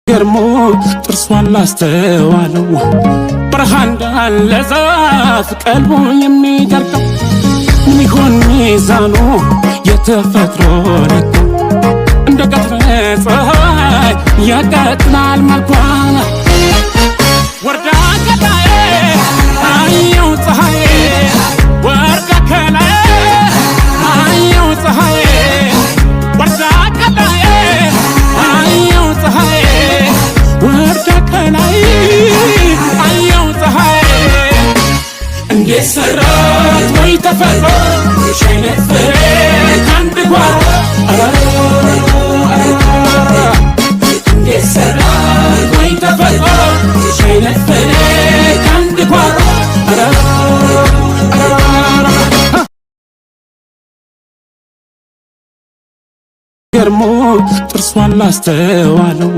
ገርሞ ጥርሷን ላስተዋለው ብርሃን እንዳለ ዛፍ ቀልቡ የሚደርቀው ምን ይሆን ሚዛኑ የተፈጥሮ ልኩ እንደ ቀትር ፀሐይ ያቀጥላል መልኳ ወርዳ ከላይ አየው ፀሐይ ወርዳ ከላይ አየው ፀሐይ ወርዳ ከላይ አየው ፀሐይ ወርዳ ከላይ አየው ፀሐይ እንዴት ሰራት ወይ ተፈጥሮ ሸይነት ፍሬ ካንድ ጓሮ እንዴት ሰራት ወይ ተፈጥሮ ሸይነት ፍሬ ካንድ ጓሮ ገርሞ ጥርሷን ላስተዋለው